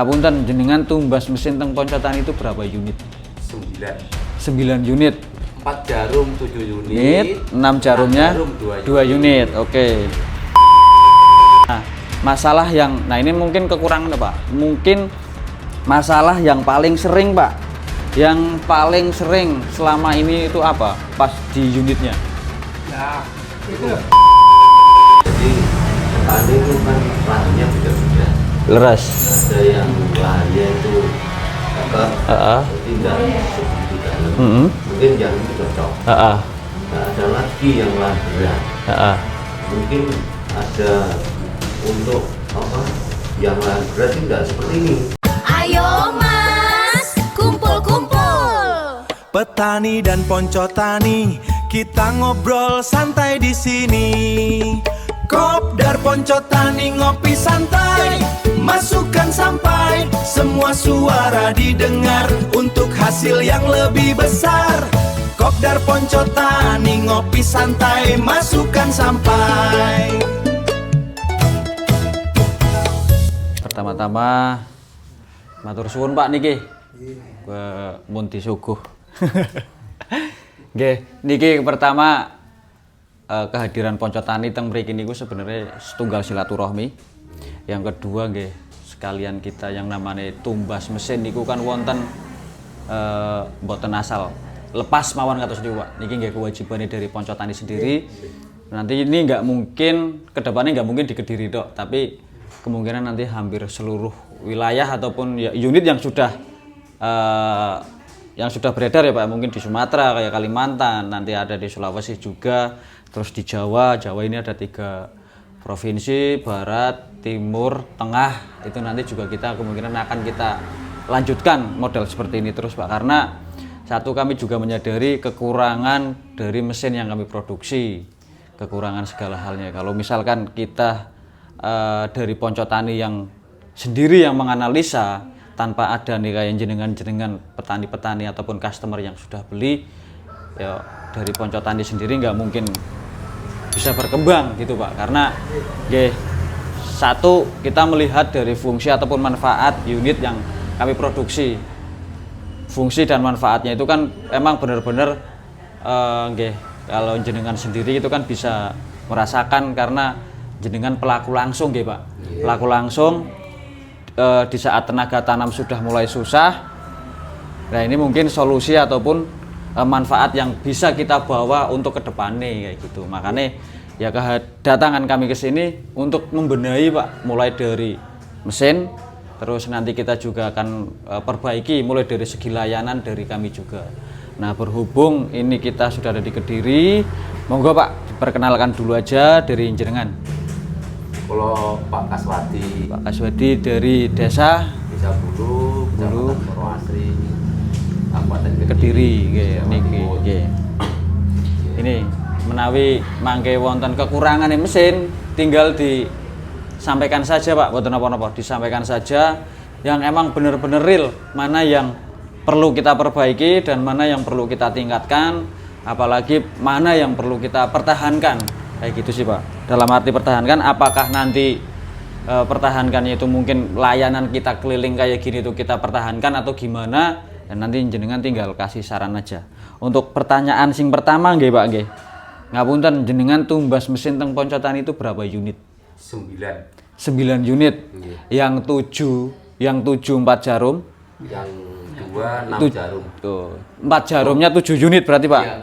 Apunten, jenengan tumbas mesin teng Poncotan itu berapa unit? 9 unit. 4 jarum 7 unit. 6 jarumnya 2 unit. Oke. Nah, masalah yang ini mungkin kekurangan Pak. Mungkin masalah yang paling sering Pak. Yang paling sering selama ini itu apa? Pas di unitnya. Ya, itu. Jadi petani itu kan lahannya beda-beda. Leras. Ada yang lahannya itu dekat, jadi tidak segitu dalam. Mungkin yang itu cocok. Nah, ada lagi yang lahan berat. Mungkin ada untuk apa? Yang lahan berat tidak seperti ini. Ayo Mas, kumpul-kumpul. Petani dan Poncotani, kita ngobrol santai di sini. Kopdar Poncotani ngopi santai, masukan sampai, semua suara didengar untuk hasil yang lebih besar. Kopdar Poncotani ngopi santai, masukan sampai. Pertama-tama matur suwun Pak niki. Ke Munti Suguh. Nggih, niki pertama kehadiran Poncotani teng mriki niku sebenarnya setunggal silaturahmi. Yang kedua nggih, sekalian kita yang namanya tumbas mesin niku kan wonten mboten asal lepas mawon kados niku Pak. Niki nggih kewajibane dari Poncotani sendiri. Nanti ini nggak mungkin kedepannya nggak mungkin di Kediri dok, tapi kemungkinan nanti hampir seluruh wilayah ataupun ya, unit yang sudah beredar ya Pak, mungkin di Sumatera kayak Kalimantan, nanti ada di Sulawesi juga, terus di Jawa ini ada 3 provinsi, Barat, Timur, Tengah, itu nanti juga kita kemungkinan akan kita lanjutkan model seperti ini terus Pak, karena satu kami juga menyadari kekurangan dari mesin yang kami produksi, kekurangan segala halnya. Kalau misalkan kita dari Poncotani yang sendiri yang menganalisa tanpa ada nih kayak jenengan petani-petani ataupun customer yang sudah beli, ya dari Poncotani sendiri nggak mungkin bisa berkembang gitu Pak, karena satu kita melihat dari fungsi ataupun manfaat unit yang kami produksi, fungsi dan manfaatnya itu kan emang benar-benar kalau jenengan sendiri itu kan bisa merasakan karena jenengan pelaku langsung nggih Pak. Pelaku langsung di saat tenaga tanam sudah mulai susah. Nah, ini mungkin solusi ataupun manfaat yang bisa kita bawa untuk ke depannya kayak gitu. Makanya ya kedatangan kami ke sini untuk membenahi Pak, mulai dari mesin, terus nanti kita juga akan perbaiki mulai dari segi layanan dari kami juga. Nah, berhubung ini kita sudah ada di Kediri, monggo Pak diperkenalkan dulu aja dari jenengan. Kalau Pak Kaswadi. Pak Kaswadi dari desa Bulu, Kecamatan Purwoasri, Kabupaten Kediri niki nggih. Ini menawi mangke wonten kekurangan mesin, tinggal disampaikan saja Pak, mboten napa-napa, disampaikan saja yang emang bener-bener real, mana yang perlu kita perbaiki dan mana yang perlu kita tingkatkan, apalagi mana yang perlu kita pertahankan. Kayak gitu sih Pak. Dalam arti pertahankan, apakah nanti pertahankannya itu mungkin layanan kita keliling kayak gini tuh kita pertahankan atau gimana, dan nanti jenengan tinggal kasih saran aja. Untuk pertanyaan sing pertama nggih Pak nggih. Ngapunten, jenengan tumbas mesin teng Poncotani itu berapa unit? 9 unit. Yang 7 4 jarum. Yang 2 6 jarum. Tuh, 4 jarumnya 7 unit berarti Pak. Ya,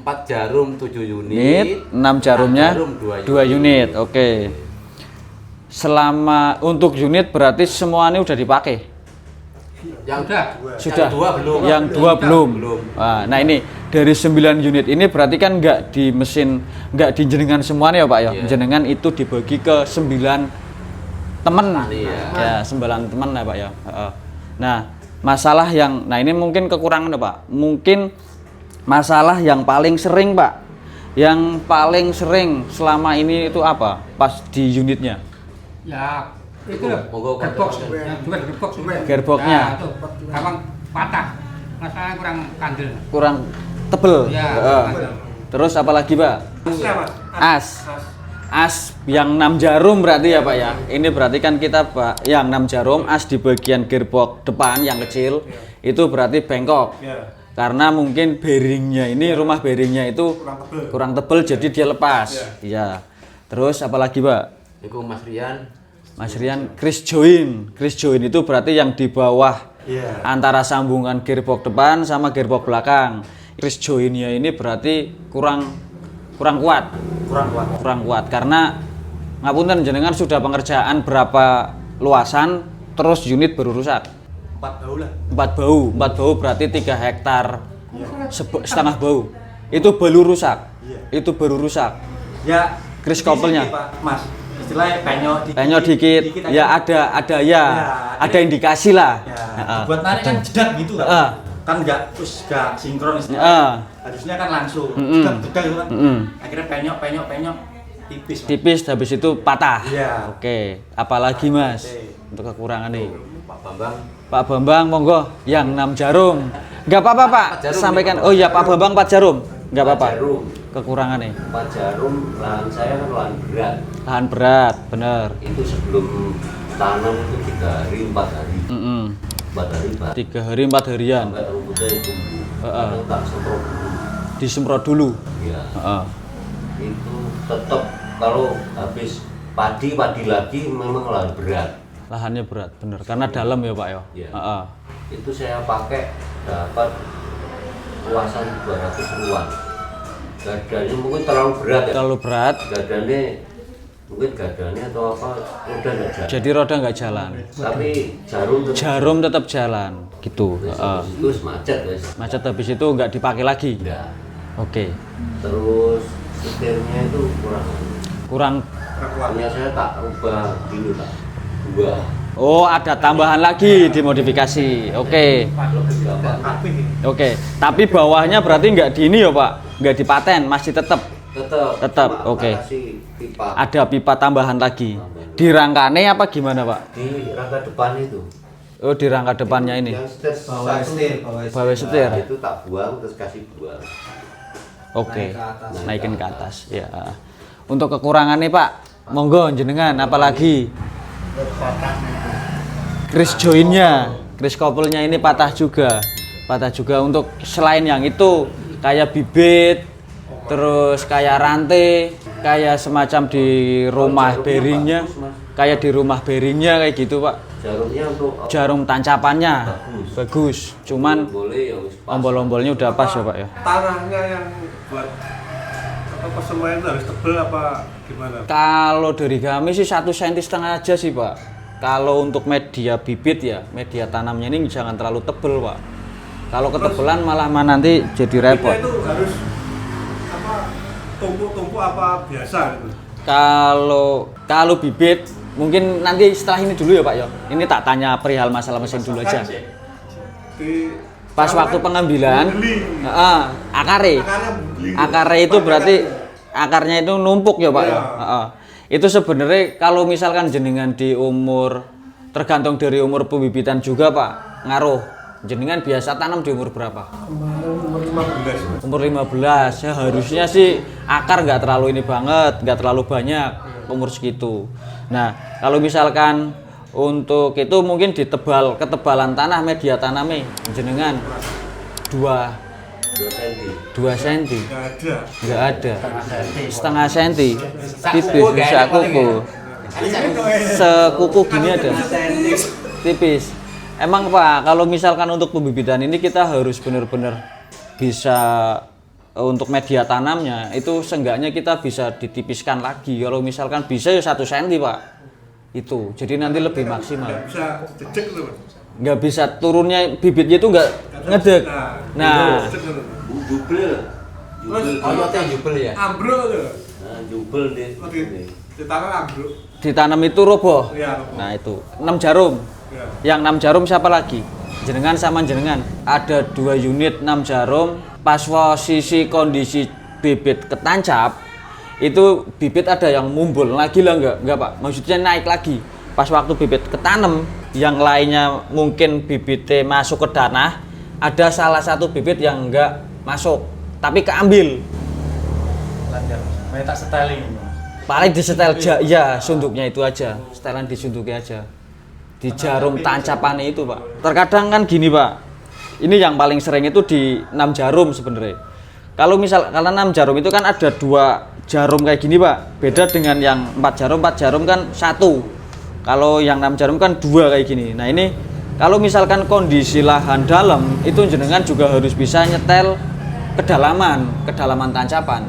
4 jarum 7 unit, 6 jarumnya 2 unit. Oke. Selama untuk unit berarti semuanya udah dipakai. Yang Sudah. Yang 2 belum. Yang 2 belum. Nah, ini dari 9 unit ini berarti kan nggak di mesin, nggak di jenengan semuanya ya Pak ya. Yeah. Jenengan itu dibagi ke 9 temen. Ya, 9 temen ya Pak ya. Nah, masalah yang ini mungkin kekurangan ya Pak. Mungkin masalah yang paling sering Pak, yang paling sering selama ini itu apa pas di unitnya? Ya, itu gearbox, yang juga gearbox. Gearboxnya. Ya, itu gampang patah, masalahnya kurang kandel. Kurang tebel. Ya, Terus apalagi Pak? As. as yang 6 jarum berarti ya Pak ya. Ini berarti kan kita Pak yang 6 jarum, as di bagian gearbox depan yang kecil itu berarti bengkok. Karena mungkin bearingnya ini rumah bearingnya itu kurang tebel jadi dia lepas. Iya. Terus apalagi Pak? Itu Mas Rian. Mas Rian Chris join. Chris join itu berarti yang di bawah antara sambungan gearbox depan sama gearbox belakang. Chris joinnya ini berarti kurang kuat. Kurang kuat karena ngapunten jenengan sudah pengerjaan berapa luasan terus unit baru rusak. 4 bau lah. 4 bau berarti 3 hektar setengah bau. Itu baru rusak. Itu baru rusak. Ya, Kris couple-nya. Mas, istilahnya penyok dikit. Ya ada ada indikasi lah. Buat narik kan jedak gitu kan nggak sinkron harusnya kan langsung jedak gitu kan. Akhirnya penyok tipis habis itu patah. Iya. Oke, apalagi Mas untuk kekurangan nih? Pak Bambang. Pak Bambang monggo yang 6 jarum. Enggak apa-apa Pak, sampaikan. Oh iya Pak Bambang 4 jarum. Enggak apa-apa. Kekurangan nih. 4 jarum, lahan saya kan lahan berat. Lahan berat, bener. Itu sebelum tanam itu 3 hari 4 hari. 4 hari Pak. 3 hari 4 harian. Sampai rumputnya tumbuh. Tak semprot dulu. Disemprot dulu. Iya. Itu tetap kalau habis padi lagi memang lahan berat. Lahannya berat, bener. Karena dalam ya Pak ya. Iya. Itu saya pakai dapat luasan 200 ruang. Gadanya mungkin terlalu berat ya. Terlalu berat. Gadanya mungkin atau apa roda nggak jalan. Jadi roda nggak jalan. Tapi jarum tetap jalan gitu. Terus macet guys. Macet habis itu nggak dipakai lagi. Enggak. Oke. Terus setirnya itu kurang. Hanya saya tak rubah gini tak. 2. Oh, ada tambahan lagi dimodifikasi. Oke. Oke. Tapi bawahnya berarti nggak di ini ya Pak? Nggak dipaten, masih tetap. Oke. Ada pipa tambahan lagi. Di rangkane apa gimana Pak? Di rangka depan itu. Oh, di rangka depannya ini. Yang Bawah setir. Nah, itu tak buang terus kasih buang. Oke. Naikin ke atas. Ya. Untuk kekurangannya Pak, monggo jenengan apalagi? Kris joinnya, kris couple-nya ini patah juga untuk selain yang itu kayak bibit, terus kayak rantai, kayak semacam di rumah bearingnya, kayak gitu Pak. Jarumnya untuk jarum tancapannya bagus, cuman ombol-ombolnya udah pas ya Pak ya. Tanahnya yang buat apa semuanya itu harus tebel apa gimana? Kalau dari kami sih 1,5 cm aja sih Pak. Kalau untuk media bibit ya, media tanamnya ini jangan terlalu tebel Pak. Kalau ketebelan malah nanti jadi repot. Itu harus apa tumpuk apa biasa gitu? Kalau bibit mungkin nanti setelah ini dulu ya Pak ya. Ini tak tanya perihal masalah mesin dulu aja. Pas waktu pengambilan, akarnya itu berarti akarnya itu numpuk ya Pak ya. Itu sebenarnya kalau misalkan jenengan di umur tergantung dari umur pembibitan juga Pak, ngaruh. Jenengan biasa tanam di umur berapa? Umur 15. Umur 15. Ya harusnya sih akar nggak terlalu ini banget, nggak terlalu banyak umur segitu. Nah, kalau misalkan untuk itu mungkin ketebalan tanah media tanamnya jenengan 2 cm. Nggak ada. Setengah senti. Tipis bisa kuku. Sekuku gini ada. Tipis. Emang Pak, kalau misalkan untuk pembibitan ini kita harus benar-benar bisa untuk media tanamnya itu seenggaknya kita bisa ditipiskan lagi. Kalau misalkan bisa ya 1 cm Pak. Itu jadi nanti lebih maksimal. Bisa jejek loh. Nggak bisa turunnya bibitnya itu nggak ngedek. Nah, jubel ya. Ambruk tuh. Nah, jubel deh. Ditanam ambruk. ditanam itu roboh. Iya, roboh. Nah itu 6 jarum. Ya. Yang 6 jarum siapa lagi? Jenengan sama jenengan. Ada 2 unit 6 jarum. Pas posisi kondisi bibit ketancap, itu bibit ada yang mumbul lagi lah enggak Pak? Maksudnya naik lagi. Pas waktu bibit ketanam, yang lainnya mungkin bibitnya masuk ke tanah, ada salah satu bibit yang enggak masuk, tapi keambil. Lancar. Main tak seteling. Paling disetel ya sunduknya itu aja, setelan di sunduknya aja. Di jarum tancapannya itu, Pak. Terkadang kan gini, Pak. Ini yang paling sering itu di 6 jarum sebenarnya. Kalau 6 jarum itu kan ada 2 jarum kayak gini, Pak. Beda dengan yang 4 jarum kan 1. Kalau yang 6 jarum kan 2 kayak gini. Nah, ini kalau misalkan kondisi lahan dalam itu jenengan juga harus bisa nyetel kedalaman tancapan.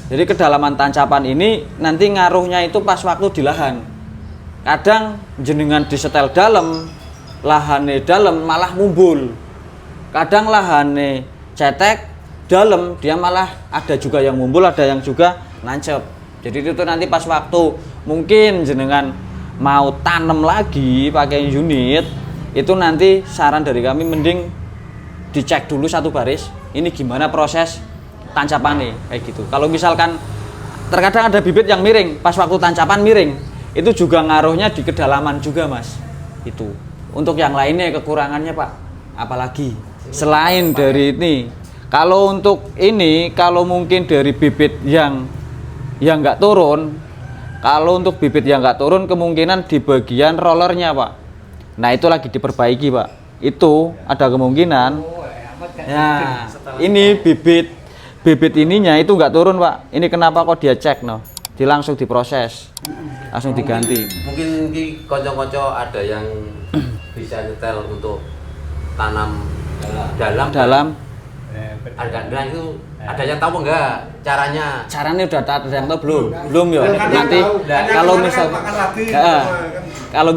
Jadi kedalaman tancapan ini nanti ngaruhnya itu pas waktu di lahan. Kadang jenengan disetel dalam, lahannya dalam malah mumbul. Kadang lahannya cetek dalam, dia malah ada juga yang mumbul, ada yang juga nancep. Jadi itu nanti pas waktu mungkin jenengan mau tanam lagi pakai unit, itu nanti saran dari kami mending dicek dulu satu baris ini gimana proses tancapannya kayak gitu. Kalau misalkan terkadang ada bibit yang miring, pas waktu tancapan miring, itu juga ngaruhnya di kedalaman juga, Mas. Itu untuk yang lainnya kekurangannya, Pak, apalagi selain dari ini. Kalau untuk ini, kalau mungkin dari bibit yang nggak turun, kalau untuk bibit yang nggak turun kemungkinan di bagian rollernya, Pak. Nah, itu lagi diperbaiki, Pak. Itu ada kemungkinan. Ya, ini bibit ininya itu nggak turun, Pak. Ini kenapa kok dia cek, no? Dia langsung diproses, langsung diganti. Mungkin ki konco-konco ada yang bisa nyetel untuk tanam dalam. Nah itu ada yang tahu enggak caranya? Caranya udah ada yang tahu belum? Belum ya. Nanti kalau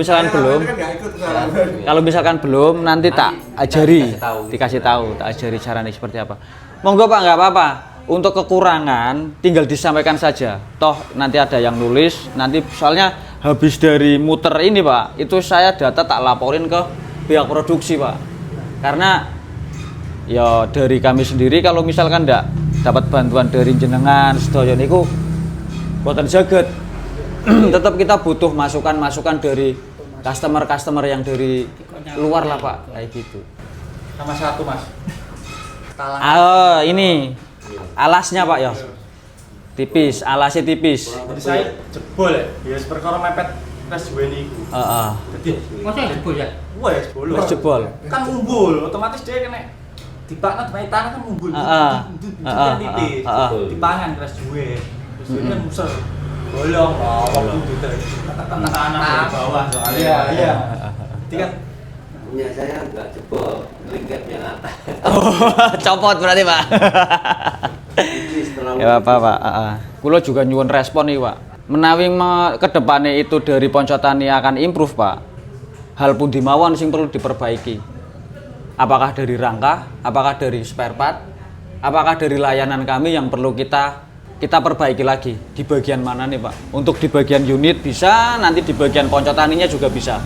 misalkan belum, nanti tak ajari, dikasih tahu, tak ajari caranya seperti apa. Monggo, Pak, nggak apa-apa. Untuk kekurangan tinggal disampaikan saja. Toh nanti ada yang nulis, nanti soalnya habis dari muter ini, Pak, itu saya data tak laporin ke pihak produksi, Pak. Karena ya dari kami sendiri kalau misalkan ndak dapat bantuan dari jenengan sedaya niku boten jaget. Tetap kita butuh masukan dari customer yang dari luar lah, Pak, kayak gitu. Sama satu, Mas. Ini alasnya, Pak, ya. Tipis, alasnya tipis. Jadi saya jebol ya perkara mepet tes duwe niku. Heeh. Dadi masa jebol ya? Wes jebol. Wes jebol. Kan mumbul, otomatis dia kena dipakna di tanah kan mumbul. Tipis. Dipangan keras duwe. Terus duwe kan muser. Bolong, waktu itu tanah bawah soalnya. Iya. Jadi kan Punya saya enggak jebol, lingkatnya atas. Copot berarti, Pak. Ya apa, Pak. Kulo juga nyuwun respon nih, Pak. Menawi ke depannya itu dari Poncotani akan improve, Pak. Hal pundi mawon sing perlu diperbaiki. Apakah dari rangka, apakah dari spare part, apakah dari layanan kami yang perlu kita perbaiki lagi. Di bagian mana nih, Pak? Untuk di bagian unit bisa, nanti di bagian Poncotaninya juga bisa.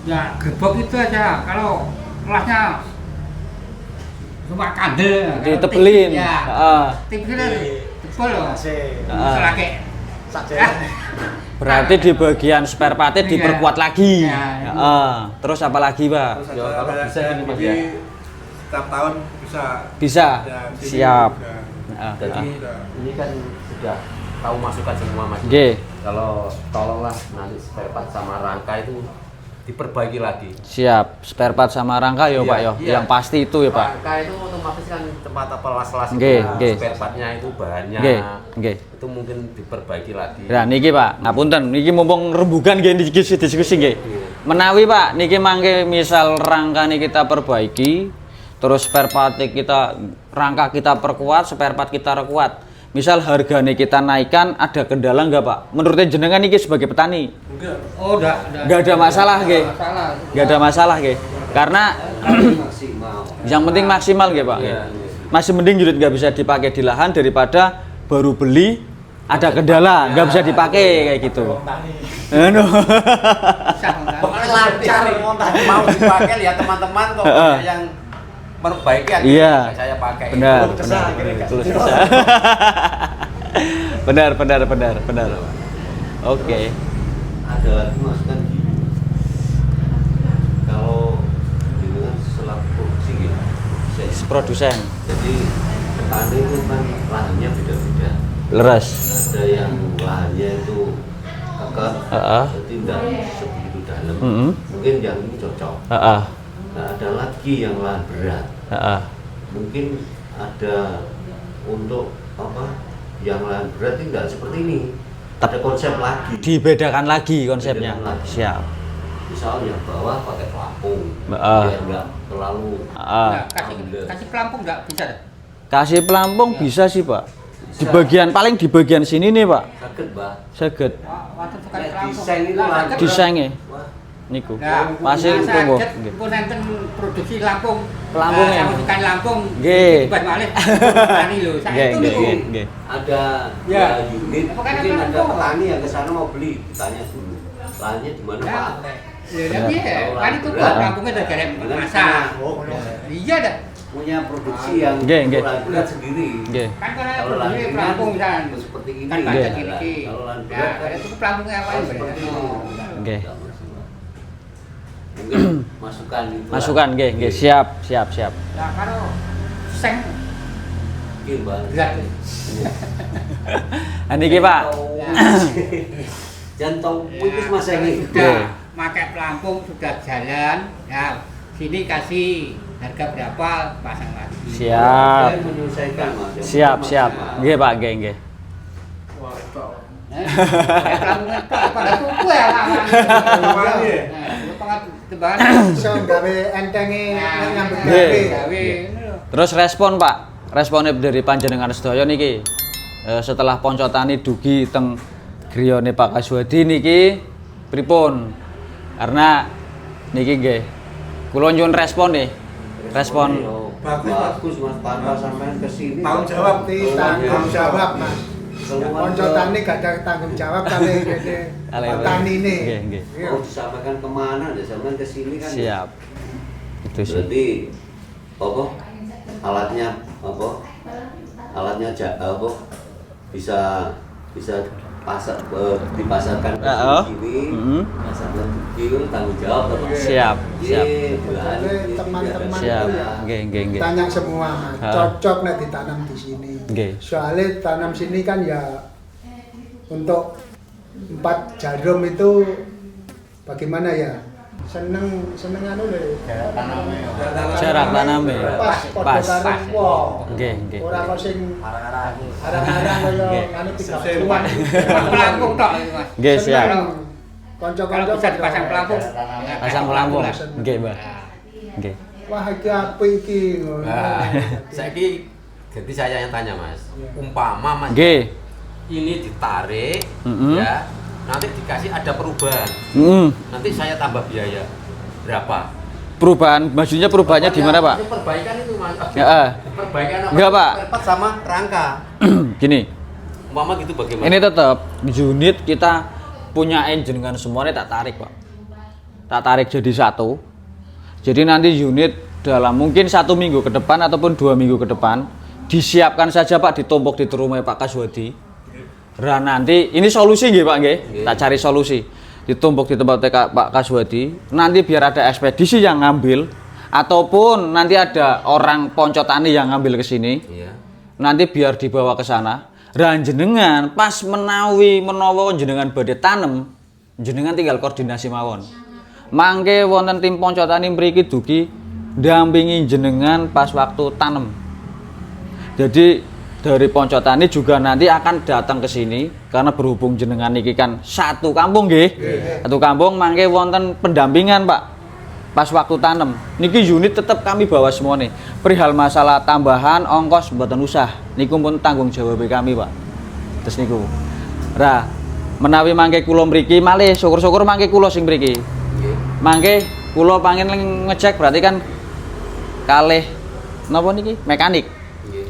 Ya, gerbok itu aja. Kalau kelasnya cuma kandel, ditebelin. Ya, tipsnya tebel loh. Selake. Berarti di bagian spare partnya diperkuat lagi. Terus apa lagi, Pak? Ya, kalau bisa ini, Mas, ya. Setiap tahun Bisa. Siap. Jadi ini kan sudah tahu masukan semua, Mas. Kalau tolonglah nanti spare part sama rangka itu diperbaiki lagi. Siap, spare part sama rangka ya, Pak, ya. Yang pasti itu ya, Pak. Rangka itu otomatis kan tempat las-las spare partnya itu bahannya. Itu mungkin diperbaiki lagi. Nah, niki, Pak, ngapunten, niki mumpung rembugan nggih diskusi nggih. Menawi, Pak, niki mangke misal rangka nih kita perbaiki, terus spare part kita rangka kita perkuat, spare part kita perkuat. Misal harganya kita naikkan, ada kendala nggak, Pak? Menurutnya jenengan ini sebagai petani? enggak. Oh, nggak ada masalah, nggih. Nggak ada masalah, nggih. Karena yang penting maksimal, nggih, Pak. Masih mending unit nggak bisa dipakai di lahan daripada baru beli ada kendala nggak bisa dipakai kayak gitu. Pokoknya lancar mau dipakai lihat teman-teman kok yang perbaiki aja. Iya. Saya pakai. Benar. Benar. Oke. Ada lagi, Mas, kan gini. Kalau dengan selaku produksi gitu. Produsen. Jadi petani itu kan lahannya beda-beda. Leres. Ada yang lahannya itu keker, jadi tidak sebegitu dalam. Mungkin yang ini cocok. Nah, ada lagi yang lahan berat. Mungkin ada untuk apa? Yang lahan berat tidak seperti ini. Ada konsep lagi. Dibedakan lagi konsepnya. Dibedakan lagi. Siap. Misalnya bawah pakai pelampung, biar nggak terlalu. Nah, kasih pelampung nggak bisa? Kasih pelampung bisa sih Pak. Di bagian paling di bagian sini nih Pak. Sakit, Mbak. Saged. Waktu tukar Nek pelampung. desain itu Lah, lanjut. saged. Disenge Wah, niku. Nah, Masih tunggu. pun enten produksi Lampung. Pelampungnya. Sama tukang Lampung. Nggih. Buat malih. Tani lho, saya Nggih, itu nggih, niku. nggih, nggih. ada Ya. unit, Apa kan mungkin apa ada apa? petani yang ke sana mau beli, tanya dulu. Lahannya di mana, Pak? Ya, tapi ya, kan itu buat Lampungnya udah garap masak. Iya dah. Punya produksi yang Nggih, nggih. ukuran berat sendiri. Nggih. Kan kalau Kalau produksi lahan pelampung ringan, kan. seperti ini. Kan Nggih. banyak gini. Kalau lahan Ya, berat kan itu pelampungnya apa ya? seperti ini. Nggih. Tidak maksimal. Mungkin masukan itu. Masukan nggih, nggih. Siap, siap, siap. Nah, kalau seng Mungkin, Bang. berat. Niki Pak. Jantung putus Mas ini. Sudah pakai pelampung, sudah jalan. Ya, sini kasih harga berapa, pasang lagi. Siap. Saya menyelesaikan, Mas. Yang Siap, pertama siap. maksimal. Nggih Pak, nggih, nggih. Pelampungnya pada tuku ya lama. Tebakan. Iso gawe entenge nek nyambut Nggih. gawe. Terus respon Pak, responnya dari panjenengan sedaya niki setelah poncotani dugi teng griyane Pak Kaswadi niki pripun? Karena niki nggih kula nyuwun respon nih. Respon Bagus Mas, tanpa sampean ke sini. Tanggung jawab. Tanggung jawab, Mas. Keluar Poncotane gak ada tanggung jawab kali dene petani ini. Nggih, nggih. mau disampaikan kemana, ya sampean ke sini kan. Siap. Itu sih. Berarti apa? Alatnya apa? Alatnya apa? Bisa dipasarkan ke sini. Pasarkan kecil, tanggung jawab apa? Siap, siap. Belahan, Teman-teman Siap. itu ya Nggih, nggih, nggih. tanya semua, Mas. Cocok nek ditanam di sini. Nggih. Soalnya tanam sini kan ya untuk 4 jarum itu bagaimana ya? Seneng anu lho. Jarak taname. Pas Pas. padha karo wong. Nggih, nggih. Ora kok sing arang-arang Nggih. kaya anu 30-an. Pelampung tok itu, Mas. Nggih, siap. Kalau Kanca-kanca bisa dipasang pelampung. Pasang pelampung. Nggih, Mbak. Nggih. Wah, iki apik iki ngono. Saiki ganti saya yang tanya Mas. Umpama Mas Nggih. ini ditarik Mm-mm. ya, nanti dikasih ada perubahan. Nanti saya tambah biaya berapa? Perubahan, maksudnya perubahannya di mana, Pak? Itu perbaikan itu Mas. Ya, Perbaikan apa? Enggak, Pak. Perpat sama rangka. gini. Umpama gitu bagaimana? Ini tetap unit kita punya engine kan semuanya tak tarik, Pak. Tak tarik jadi satu. Jadi nanti unit dalam mungkin 1 minggu ke depan ataupun 2 minggu ke depan disiapkan saja Pak, ditumpuk di rumah Pak Kaswadi. Nanti ini solusi nggih Pak nggih. Tak cari solusi. Ditumpuk di tempat Pak Kaswadi. Nanti biar ada ekspedisi yang ngambil ataupun nanti ada orang poncotani yang ngambil ke sini. Iya. Nanti biar dibawa ke sana. Jenengan pas menawa jenengan badhe tanem, jenengan tinggal koordinasi mawon. Mangke wonten tim poncotani mriki dugi dampingi jenengan pas waktu tanem. Jadi dari poncotani juga nanti akan datang ke sini karena berhubung jenengan niki kan satu kampung nggih. Satu kampung mangke wonten pendampingan Pak. Pas waktu tanam. Niki unit tetap kami bawa semua nih. Perihal masalah tambahan ongkos mboten usah. Niku pun tanggung jawab kami, Pak. Terus niku. Ra menawi mangke kula mriki malih syukur-syukur mangke kula sing mriki. Mangke kula pengen ngecek berarti kan kalih napa niki mekanik.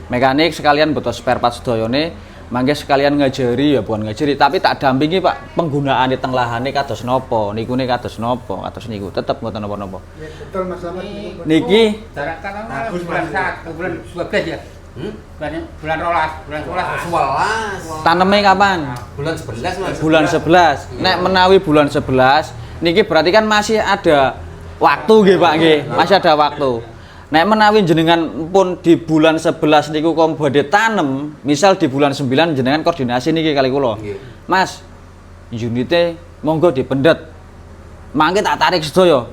Mekanik sekalian butuh spare part sedayane, mangke sekalian ngajari ya bukan ngajari tapi tak dampingi Pak penggunaan di teng lahane kados napa, nikune kados napa, kados niku tetep mboten napa-napa. Ya, betul Mas Slamet. Niki Jarak tanam bulan 1, bulan 12 ya. Bulan 12. taneme kapan? Bulan 11 Mas. Bulan 11. Nek menawi bulan 11 niki berarti kan masih ada waktu nggih Pak nggih, masih ada waktu. Nek menawi jenengan pun di bulan 11 niku kok badhe tanem, misal di bulan 9 jenengan koordinasi niki kali kula. Mas, unite monggo dipendet. Mangke tak tarik sedaya.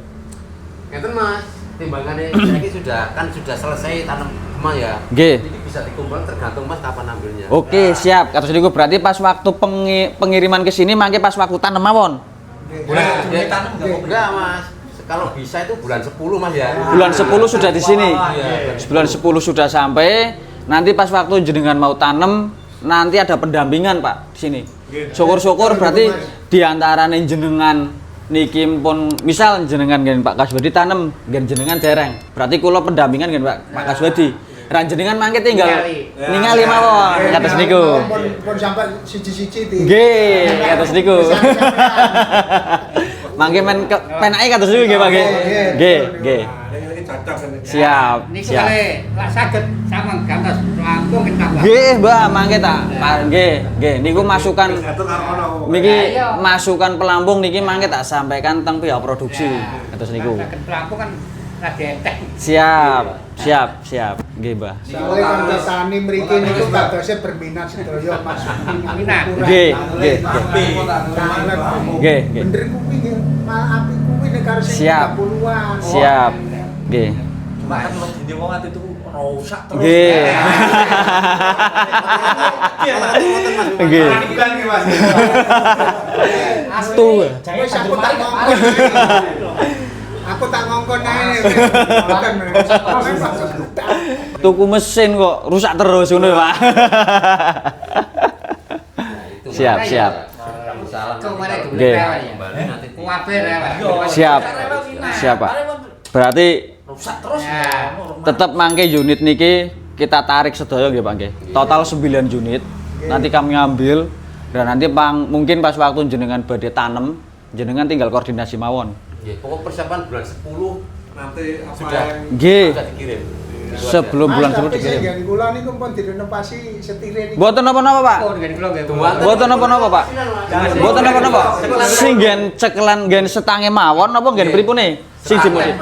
Ngeten Mas, timbangannya saiki sudah selesai tanam emas ya. Nggih. Ini bisa dikumpulkan tergantung Mas kapan ambilnya. Oke, siap. Kados niku berarti pas waktu pengiriman ke sini mangke pas waktu tanem mawon. Boleh tanam Enggak Mas. Kalau bisa itu bulan 10 Mas ya. Bulan 10 sudah di sini. Iya. Bulan 10 sudah sampai. Nanti pas waktu jenengan mau tanam, nanti ada pendampingan Pak di sini. Syukur-syukur berarti di antarane jenengan niki pun misal jenengan ngen Pak Kaswadi tanam, ngen jenengan dereng. Berarti kula pendampingan ngen Pak Kaswadi. Ran jenengan mangke tinggal ningali mawon kados niku. Pun sampai siji-siji ti. Nggih, kados niku. Mangke men penake kados niku nggih Pak nggih. Nggih, nggih. Ini cocok ini. Siap, Niku siap. kali lak saged samang gantos Lampung kita Mbak. Nggih, Mbak, mangke tak. Nggih, nggih. Niku masukan Satu karo ono. niki masukan pelampung niki mangke tak sampaikan teng pihak produksi. Kados niku. Saged Lampung kan lagi enteng. Siap, siap, siap. Nggih, Mbak. Soalnya kan tani mriki niku kadose berminat sedaya Mas. Minat. Nggih, nggih, nggih. Nggih, nggih. Bener kuwi nggih. Malah api kuwi nek karo sing Siap. 30-an. Siap. Nggih. Cuma kan kalau dindi wong ati tuku rusak terus. Nggih. Nggih. Bukan iki Mas. Tuh. Wis aku tak ngongkon. Aku tak ngongkon ae. Bukan. Tuku mesin kok rusak terus ngono, Pak. Siap, siap. Kemarin Nggih. Kuwabe rewel. Siap. Siap, Pak. Berarti Rusak terus. Ya. tetap mangke unit niki kita tarik sedaya nggih Pak nggih. Total 9 unit. Nanti kami ambil dan nanti mungkin pas waktu jenengan badhe tanem, jenengan tinggal koordinasi mawon. Nggih, pokok persiapan bulan 10 Nanti apa Sudah. yang Nggih. sudah dikirim. Sebelum bulan 10 dikirim. Mas, kula niku pun direnovasi setire niku. Mboten napa-napa, Pak. Oh, dengan kula nggih. Mboten napa-napa, Pak. Mboten napa-napa. Sing nggen cekelan nggen setange mawon napa nggen pripune? Sing dimulai.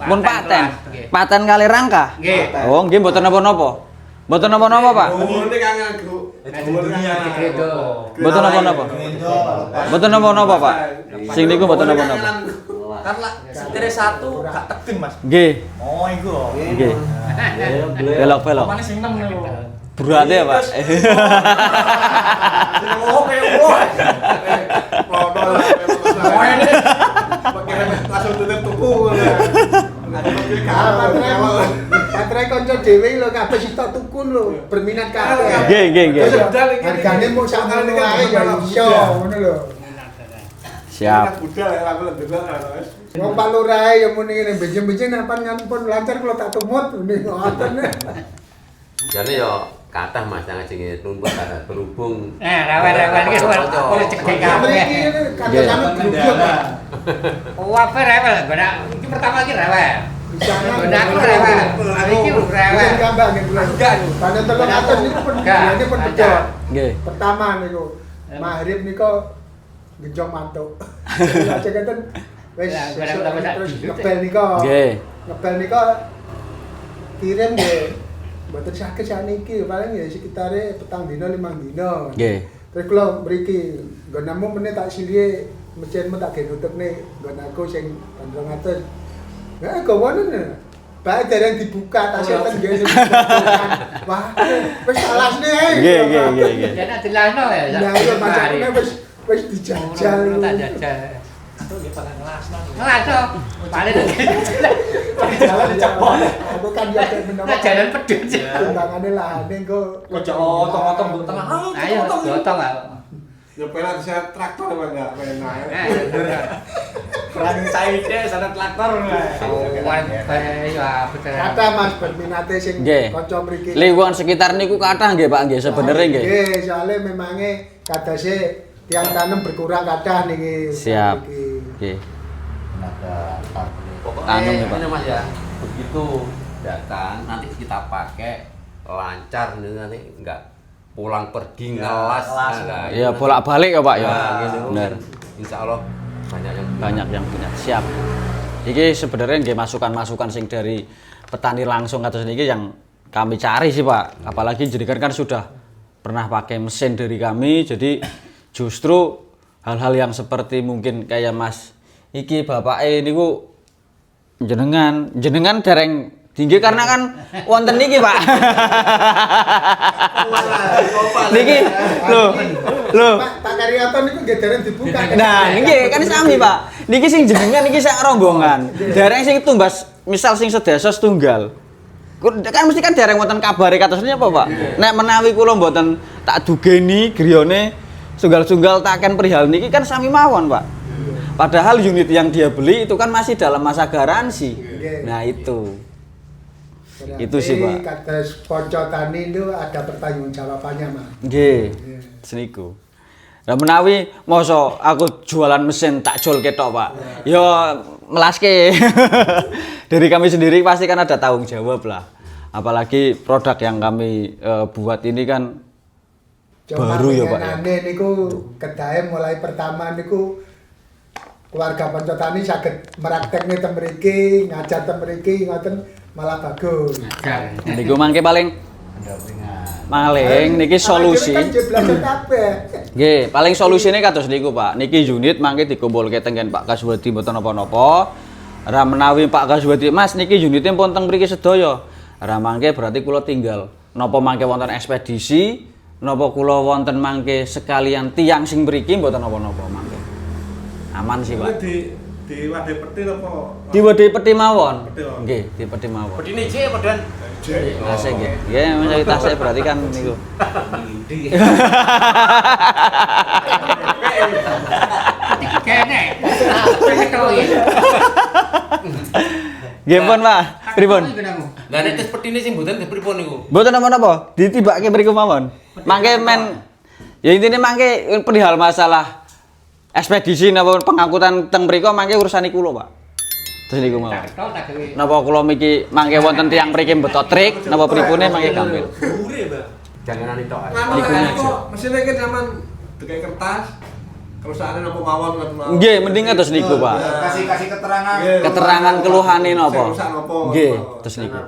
Mun paten. Paten kali rangka. Nggih. Oh, nggih mboten napa-napa. Mboten napa-napa, Pak. umurnya kan nganggo Dunia Gitu. Mboten napa-napa. Mboten napa-napa, Pak. Sing niku mboten napa-napa. Kan lah setir satu gak tegeng Mas. Nggih, Oh, iku. nggih. Belok-belok. Mana sing nem lho. Beratnya ya, Pak. Oh, kayak wah. Modal pakai langsung tutup tuku. Ada mobil kalau Baterai konco dhewe lho kabeh sitok tuku lho, berminat kabeh. Nggih, nggih, nggih. Hargane mung sak ngono ae ya iso ngono lho. Siap. budal ya aku lebih Mas. Wong Pak Lurah ya muni ngene benjing-benjing napa pun lancar kalau tak tumut ngene ngoten. Jane yo kathah Mas yang ngajeng numpuk kathah berhubung. Rewel-rewel iki boleh cekek Mriki kabeh. kadang-kadang grup Pak. Kuwabe rewel, benak. Iki pertama iki rewel. Bisanya Benak aku rewel. Iki rewel. Bisa gambar nggih bulan. Pada 300 niku pun ini pun betul. Nggih. Pertama niku maghrib niku genjong mantuk. Aja keten wis Ya, barang-barang sak terus di- ngebel niku. Nggih. Ngebel niku kirim nggih. Mboten saged sakniki paling ya sekitare petang dina 5 dina. Nggih. Terus kula mriki nggo nemu meneh tak silihe mesinmu tak ge nutupne nggon aku sing 200. Nah, kawanen. Bae dereng dibuka tak seten nggih. Wah, wis alasne ae. Nggih, nggih, nggih, nggih. Jadi dilano ya. Nah, iya macamnya wis dijajal. Tak jajal. Aduh, nggih pada kelas nang. Ngaco. Paling Jalan dicepot. Aku kan ya Nah, jalan pedut. Timbangane lahane engko Ojo otong-otong mbok tengah. Ayo, gotong ah. Ya pernah bisa traktor apa enggak pernah. Pelan saiki sana traktor. Wan ya betul. kata Mas berminate sing Nggih. kanca mriki. Lingkungan sekitar niku kathah nggih Pak nggih sebenere nggih. Nggih, soalnya memange kadase tiang tanam berkurang kathah niki. Siap. Niki. Nggih. Pokoknya Tanam ya, Pak. ini Mas ya. Begitu datang nanti kita pakai lancar nanti enggak pulang pergi ngelas. ngelas. Nah, Ya bolak-balik ya Pak ya. Nah, gitu. Bener. Insya Allah banyak yang Banyak yang punya. Siap. Iki sebenarnya nggih masukan-masukan sing dari petani langsung kados niki yang kami cari sih Pak. Apalagi jenengan kan sudah pernah pakai mesin dari kami, jadi justru hal-hal yang seperti mungkin kayak Mas iki bapake niku jenengan dereng tinggi karena kan wonten niki Pak. Niki lho. Pak Karyoto niku nggih dereng dibuka. Nah, niki kan sami Pak. Niki sing jenengan niki sak rombongan. Dereng sing tumbas misal sing sedasa setunggal. Kan mesti kan dereng wonten kabare kados apa Pak? Nek menawi kula mboten tak dugeni griyane tunggal-tunggal taken perihal niki kan sami mawon Pak. Padahal unit yang dia beli itu kan masih dalam masa garansi. Nah itu sih Pak. Kados kanca tani itu ada pertanggungjawabannya Mas. Nggih. Seniku. Lah menawi mosok aku jualan mesin tak jual ketok Pak. Ya melaske. Dari kami sendiri pasti kan ada tanggung jawab lah. Apalagi produk yang kami buat ini kan baru ya Pak. Ane niku kedahe mulai pertama niku keluarga Ponco Tani saged meraktekne teng mriki, ngajar teng mriki ngoten malah bagus. Niku mangke paling niki solusi. Nggih, paling solusine kados niku Pak. Niki unit mangke dikumpulke teng Pak Kaswadi mboten napa-napa. Ra menawi Pak Kaswadi, Mas niki unite pun teng mriki sedaya. Ra mangke berarti kula tinggal napa mangke wonten ekspedisi, napa kula wonten mangke sekalian tiang sing mriki mboten napa-napa mangke. Aman sih Pak. Di wadah peti apa? Di wadah peti mawon. Nggih, di peti mawon. Pedine jek apa Dan? Asik nggih. Nggih, menawi tasih berarti kan niku. Kene. Nggih pun Pak, pripun? Lah nek tes petine sing mboten pripun niku? Mboten napa-napa, ditibake mriku mawon. Mangke men ya intine mangke perihal masalah ekspedisi napa pengangkutan teng mriku mangke urusan kula, Pak. Terus niku mawon. Napa kula miki mangke wonten tiyang mriki mbeto trik napa pripune mangke gampil. Jangan tok. Niku mesinnya kan zaman dikai kertas. Kerusakannya napa mawon ngoten mawon. Nggih, mending kados niku, Pak. Kasih keterangan. Keterangan keluhane napa? Nggih, terus niku.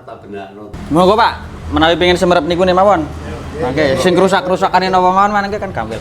Monggo, Pak. Menawi pengin semerep niku mawon. Mangke sing rusak-rusakane napa mawon mangke kan gampil.